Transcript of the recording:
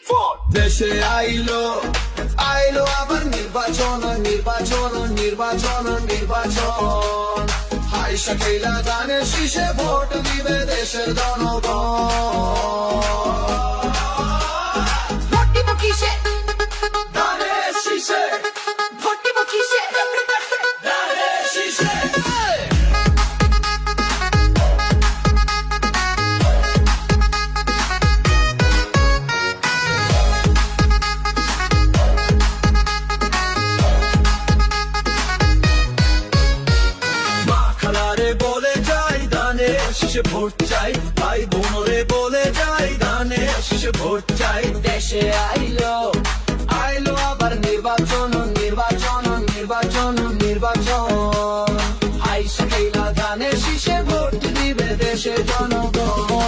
4 দেশে আইলো আবার নির্বাচন নির্বাচন নির্বাচন নির্বাচন হাইসা খেলা ধানের শীষে ভোট দিবে দেশের জনগণ ভোট দিব কিসে ধানের শীষে ভোট দিব কিসে ধানের শীষে শীষে ভোট চাই ভাই বোনরে বলে যাই ধানের শীষে ভোট চাই দেশে আইলো আবার নির্বাচন নির্বাচন নির্বাচন নির্বাচন আইসা খেলা ধানের শীষে ভোট দিবে দেশের জনগণ